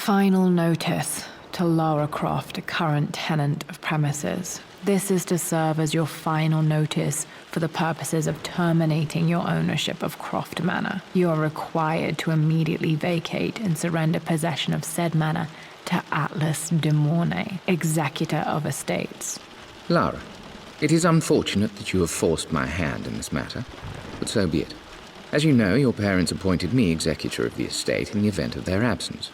Final notice to Lara Croft, a current tenant of premises. This is to serve as your final notice for the purposes of terminating your ownership of Croft Manor. You are required to immediately vacate and surrender possession of said manor to Atlas de Mornay, executor of estates. Lara, it is unfortunate that you have forced my hand in this matter, but so be it. As you know, your parents appointed me executor of the estate in the event of their absence.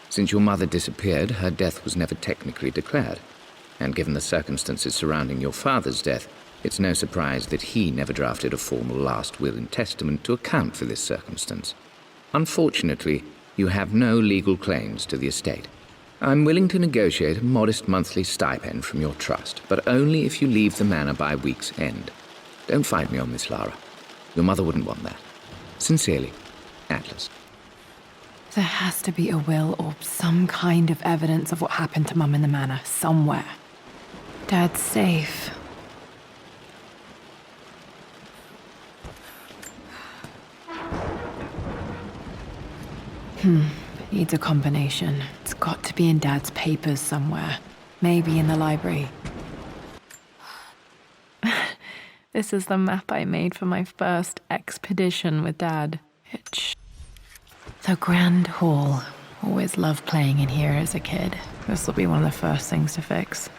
Since your mother disappeared, her death was never technically declared. And given the circumstances surrounding your father's death, it's no surprise that he never drafted a formal last will and testament to account for this circumstance. Unfortunately, you have no legal claims to the estate. I'm willing to negotiate a modest monthly stipend from your trust, but only if you leave the manor by week's end. Don't fight me on this, Lara. Your mother wouldn't want that. Sincerely, Atlas. There has to be a will or some kind of evidence of what happened to Mum in the manor, somewhere. Dad's safe. Needs a combination. It's got to be in Dad's papers somewhere. Maybe in the library. This is the map I made for my first expedition with Dad. The Grand Hall. Always loved playing in here as a kid. This will be one of the first things to fix.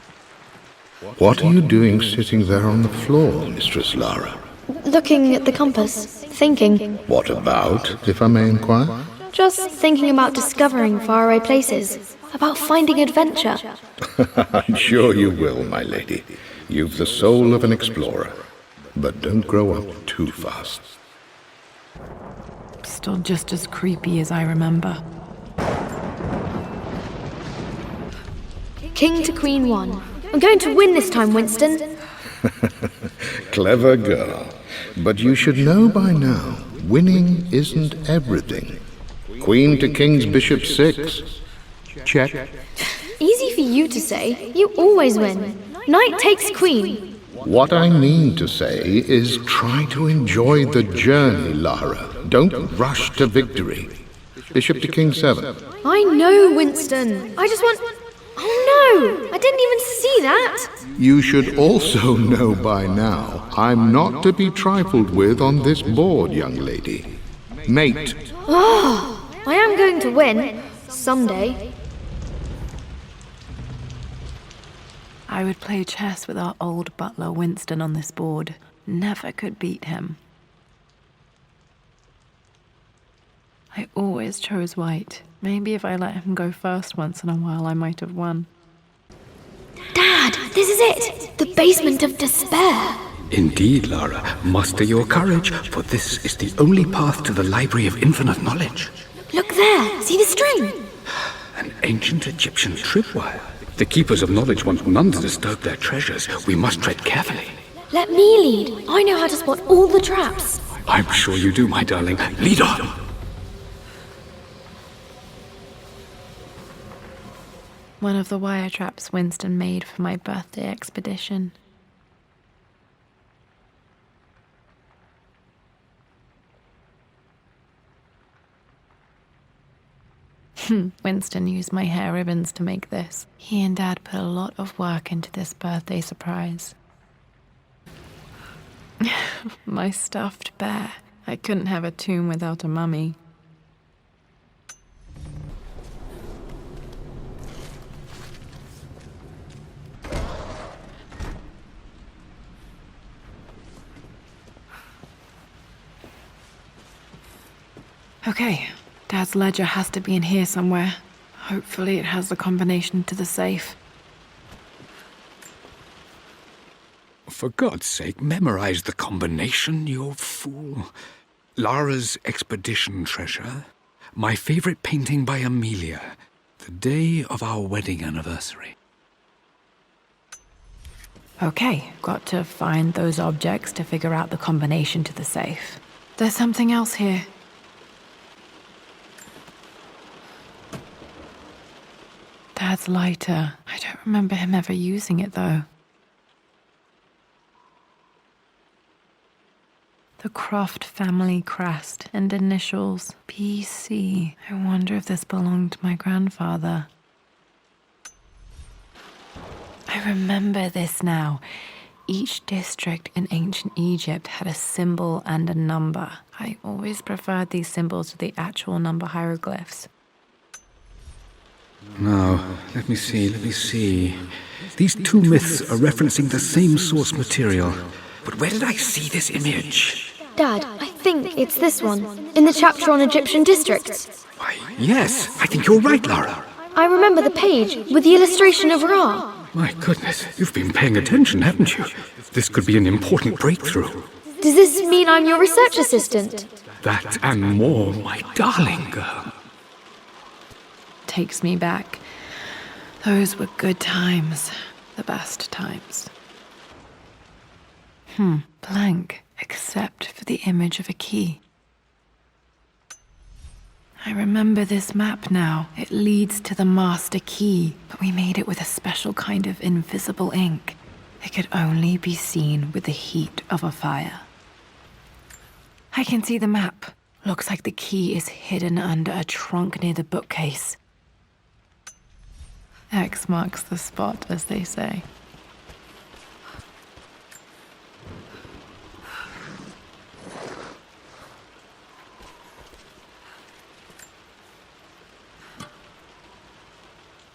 What are you doing sitting there on the floor, Mistress Lara? Looking at the compass, thinking. What about, if I may inquire? Just thinking about discovering faraway places, about finding adventure. I'm sure you will, my lady. You've the soul of an explorer. But don't grow up too fast. Still just as creepy as I remember. King to Queen 1. I'm going to win this time, Winston. Clever girl. But you should know by now, winning isn't everything. Queen to King's Bishop 6. Check. Easy for you to say. You always win. Knight takes Queen. What I mean to say is try to enjoy the journey, Lara. Don't rush to victory. Bishop to King 7. I know, Winston. I just want... Oh no! I didn't even see that! You should also know by now, I'm not to be trifled with on this board, young lady. Mate. Oh, I am going to win. Someday. I would play chess with our old butler Winston on this board. Never could beat him. I always chose white. Maybe if I let him go first once in a while, I might have won. Dad, this is it! The basement of despair! Indeed, Lara. Muster your courage, for this is the only path to the Library of Infinite Knowledge. Look there! See the string? An ancient Egyptian tripwire. The Keepers of Knowledge want none to disturb their treasures. We must tread carefully. Let me lead. I know how to spot all the traps. I'm sure you do, my darling. Lead on! One of the wire traps Winston made for my birthday expedition. Winston used my hair ribbons to make this. He and Dad put a lot of work into this birthday surprise. My stuffed bear. I couldn't have a tomb without a mummy. Okay, Dad's ledger has to be in here somewhere. Hopefully it has the combination to the safe. For God's sake, memorize the combination, you fool. Lara's expedition treasure. My favorite painting by Amelia. The day of our wedding anniversary. Okay, got to find those objects to figure out the combination to the safe. There's something else here. Dad's lighter. I don't remember him ever using it, though. The Croft family crest and initials PC. I wonder if this belonged to my grandfather. I remember this now. Each district in ancient Egypt had a symbol and a number. I always preferred these symbols to the actual number hieroglyphs. Now, let me see. These two myths are referencing the same source material. But where did I see this image? Dad, I think it's this one, in the chapter on Egyptian districts. Why, yes, I think you're right, Lara. I remember the page with the illustration of Ra. My goodness, you've been paying attention, haven't you? This could be an important breakthrough. Does this mean I'm your research assistant? That and more, my darling girl. Takes me back. Those were good times. The best times. Blank, except for the image of a key. I remember this map now. It leads to the master key, but we made it with a special kind of invisible ink. It could only be seen with the heat of a fire. I can see the map. Looks like the key is hidden under a trunk near the bookcase. X marks the spot, as they say.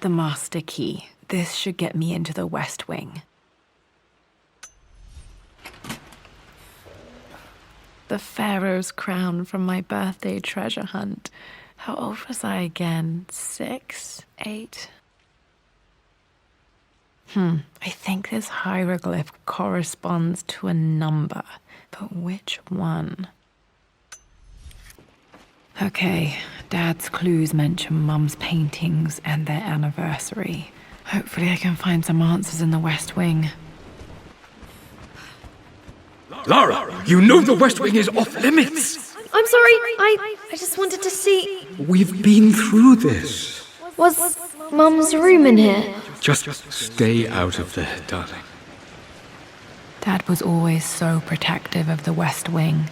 The master key. This should get me into the West Wing. The Pharaoh's crown from my birthday treasure hunt. How old was I again? 6? 8? I think this hieroglyph corresponds to a number, but which one? Okay, Dad's clues mention Mum's paintings and their anniversary. Hopefully I can find some answers in the West Wing. Lara, you know the West Wing is off limits. I'm sorry, I just wanted to see... We've been through this. Was Mum's room in here? Just stay out of there, darling. Dad was always so protective of the West Wing.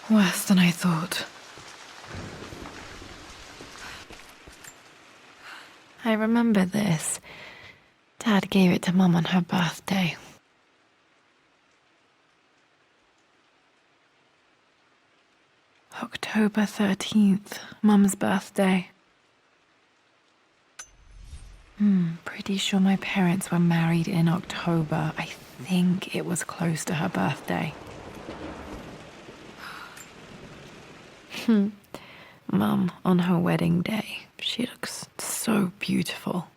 Worse than I thought. I remember this. Dad gave it to Mum on her birthday. October 13th, Mum's birthday. Pretty sure my parents were married in October. I think it was close to her birthday. Mum, on her wedding day, she looks so beautiful.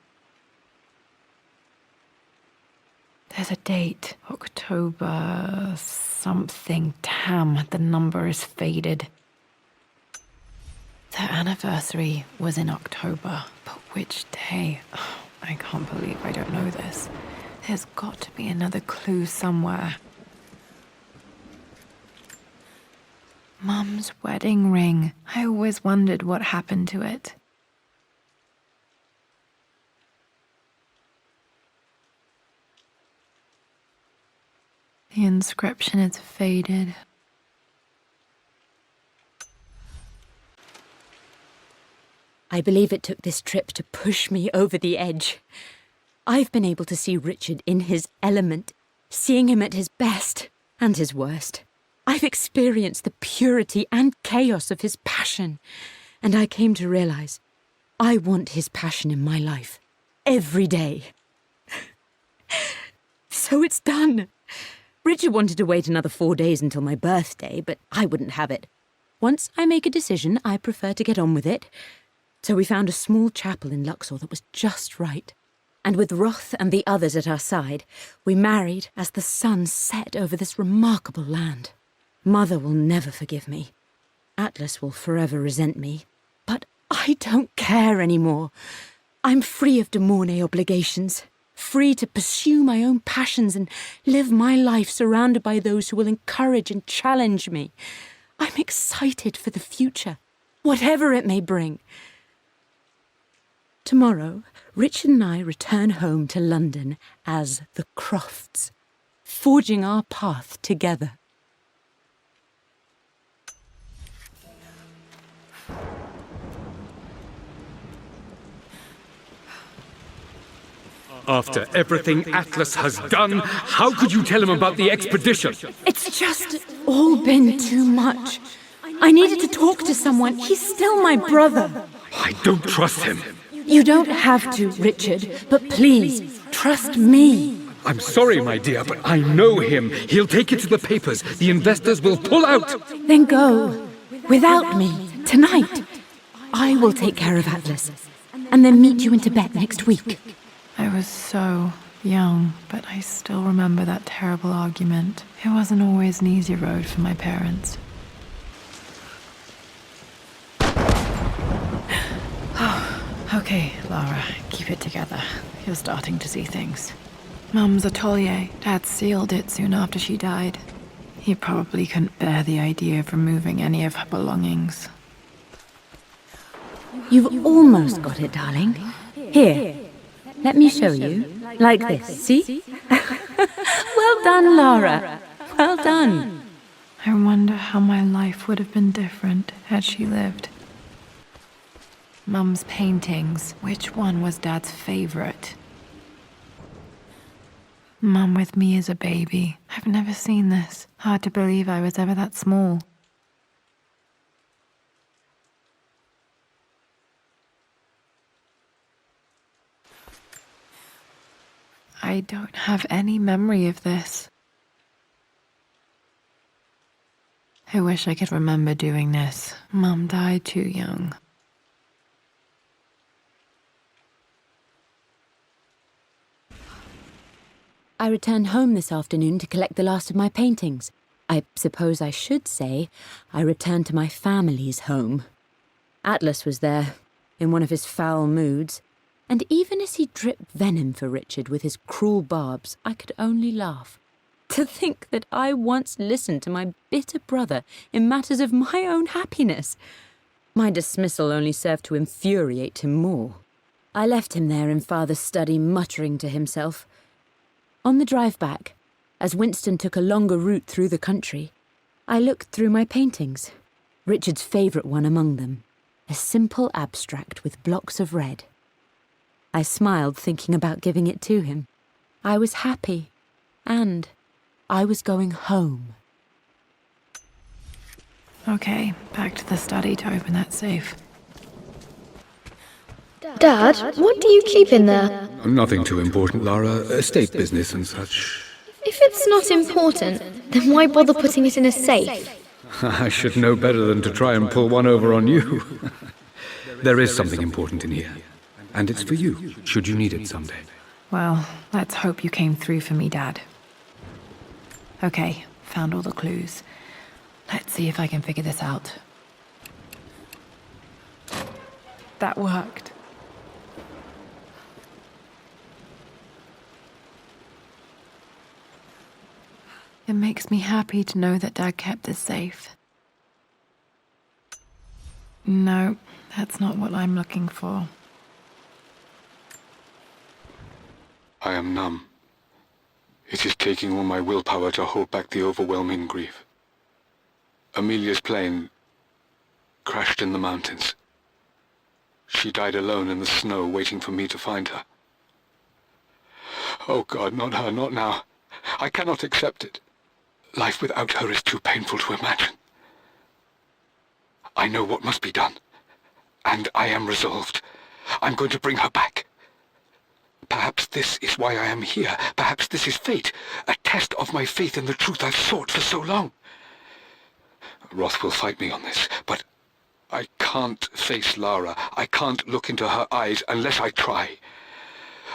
There's a date, October something. Damn, the number is faded. Their anniversary was in October, but which day? Oh, I can't believe I don't know this. There's got to be another clue somewhere. Mum's wedding ring. I always wondered what happened to it. The inscription is faded. I believe it took this trip to push me over the edge. I've been able to see Richard in his element, seeing him at his best and his worst. I've experienced the purity and chaos of his passion, and I came to realize I want his passion in my life every day. So it's done. Richard wanted to wait another 4 days until my birthday, but I wouldn't have it. Once I make a decision, I prefer to get on with it. So we found a small chapel in Luxor that was just right. And with Roth and the others at our side, we married as the sun set over this remarkable land. Mother will never forgive me. Atlas will forever resent me. But I don't care anymore. I'm free of de Mornay obligations, free to pursue my own passions and live my life surrounded by those who will encourage and challenge me. I'm excited for the future, whatever it may bring. Tomorrow, Richard and I return home to London as the Crofts, forging our path together. After everything Atlas has done, how could you tell him about the expedition? It's just all been too much. I needed to talk to someone. He's still my brother. I don't trust him. You don't have to, Richard, but please, trust me. I'm sorry, my dear, but I know him. He'll take it to the papers. The investors will pull out. Then go. Without me. Tonight. I will take care of Atlas. And then meet you in Tibet next week. I was so young, but I still remember that terrible argument. It wasn't always an easy road for my parents. Okay, Lara, keep it together. You're starting to see things. Mum's atelier. Dad sealed it soon after she died. He probably couldn't bear the idea of removing any of her belongings. You've almost got it, darling. Here, let me show you. Like this, see? Well done, Lara. Well done. I wonder how my life would have been different had she lived. Mum's paintings. Which one was Dad's favorite? Mum with me as a baby. I've never seen this. Hard to believe I was ever that small. I don't have any memory of this. I wish I could remember doing this. Mum died too young. I returned home this afternoon to collect the last of my paintings. I suppose I should say I returned to my family's home. Atlas was there, in one of his foul moods, and even as he dripped venom for Richard with his cruel barbs, I could only laugh. To think that I once listened to my bitter brother in matters of my own happiness. My dismissal only served to infuriate him more. I left him there in Father's study, muttering to himself. On the drive back, as Winston took a longer route through the country, I looked through my paintings, Richard's favourite one among them, a simple abstract with blocks of red. I smiled, thinking about giving it to him. I was happy, and I was going home. Okay, back to the study to open that safe. Dad, what do you keep in there? Nothing too important, Lara. Estate business and such. If it's not important, then why bother putting it in a safe? I should know better than to try and pull one over on you. There is something important in here. And it's for you, should you need it someday. Well, let's hope you came through for me, Dad. Okay, found all the clues. Let's see if I can figure this out. That worked. It makes me happy to know that Dad kept this safe. No, that's not what I'm looking for. I am numb. It is taking all my willpower to hold back the overwhelming grief. Amelia's plane crashed in the mountains. She died alone in the snow, waiting for me to find her. Oh God, not her, not now. I cannot accept it. Life without her is too painful to imagine. I know what must be done, and I am resolved. I'm going to bring her back. Perhaps this is why I am here. Perhaps this is fate, a test of my faith in the truth I've sought for so long. Roth will fight me on this, but I can't face Lara. I can't look into her eyes unless I try.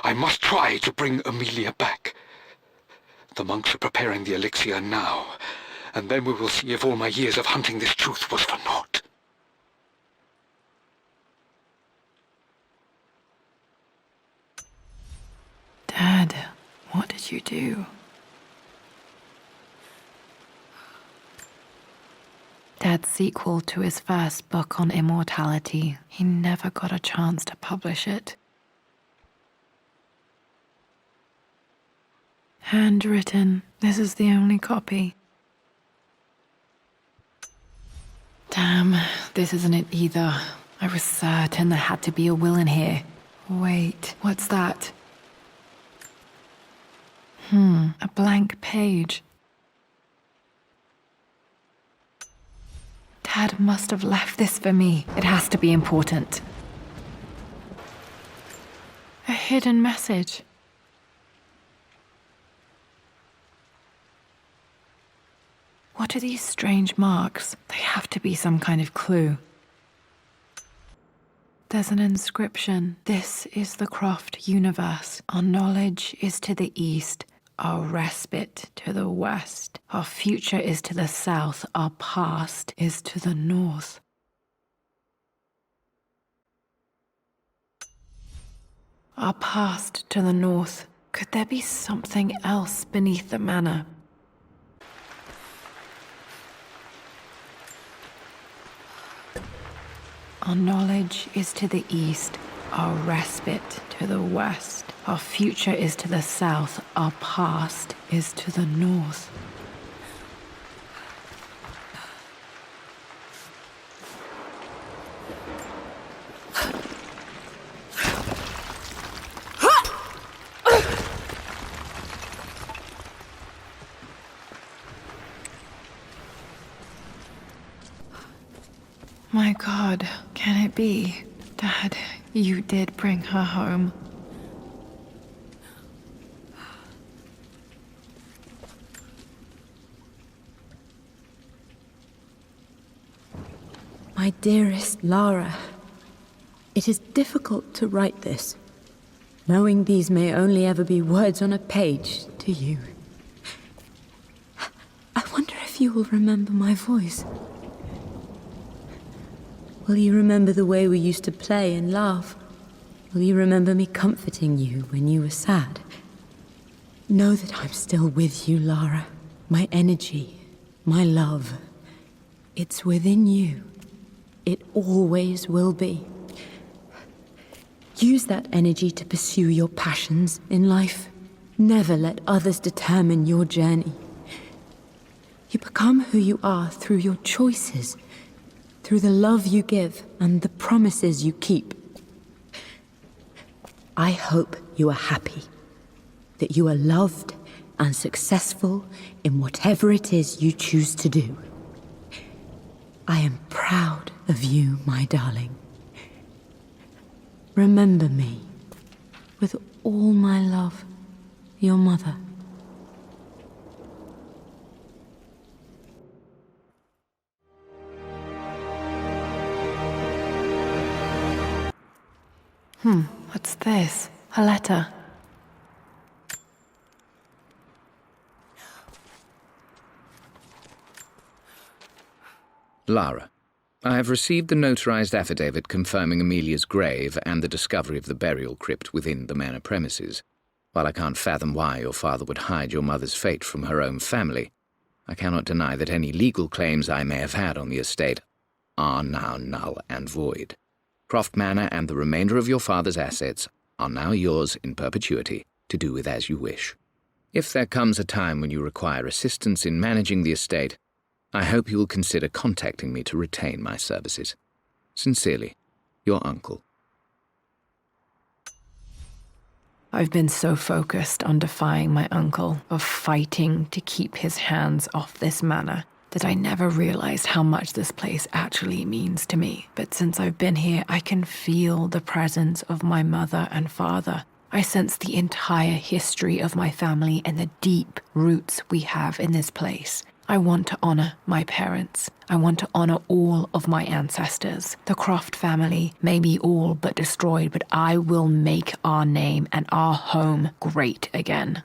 I must try to bring Amelia back. The monks are preparing the elixir now, and then we will see if all my years of hunting this truth was for naught. Dad, what did you do? Dad's sequel to his first book on immortality. He never got a chance to publish it. Handwritten. This is the only copy. Damn, this isn't it either. I was certain there had to be a will in here. Wait, what's that? A blank page. Dad must have left this for me. It has to be important. A hidden message. What are these strange marks? They have to be some kind of clue. There's an inscription. This is the Croft universe. Our knowledge is to the east, our respite to the west. Our future is to the south, our past is to the north. Our past to the north. Could there be something else beneath the manor? Our knowledge is to the east, our respite to the west. Our future is to the south, our past is to the north. My God, can it be? Dad, you did bring her home. My dearest Lara, it is difficult to write this, knowing these may only ever be words on a page to you. I wonder if you will remember my voice. Will you remember the way we used to play and laugh? Will you remember me comforting you when you were sad? Know that I'm still with you, Lara. My energy, my love, it's within you. It always will be. Use that energy to pursue your passions in life. Never let others determine your journey. You become who you are through your choices, through the love you give and the promises you keep. I hope you are happy, that you are loved and successful in whatever it is you choose to do. I am proud of you, my darling. Remember me, with all my love, your mother. What's this? A letter. Lara, I have received the notarized affidavit confirming Amelia's grave and the discovery of the burial crypt within the manor premises. While I can't fathom why your father would hide your mother's fate from her own family, I cannot deny that any legal claims I may have had on the estate are now null and void. Croft Manor and the remainder of your father's assets are now yours in perpetuity, to do with as you wish. If there comes a time when you require assistance in managing the estate, I hope you will consider contacting me to retain my services. Sincerely, your uncle. I've been so focused on defying my uncle, of fighting to keep his hands off this manor, that I never realized how much this place actually means to me. But since I've been here, I can feel the presence of my mother and father. I sense the entire history of my family and the deep roots we have in this place. I want to honor my parents. I want to honor all of my ancestors. The Croft family may be all but destroyed, but I will make our name and our home great again.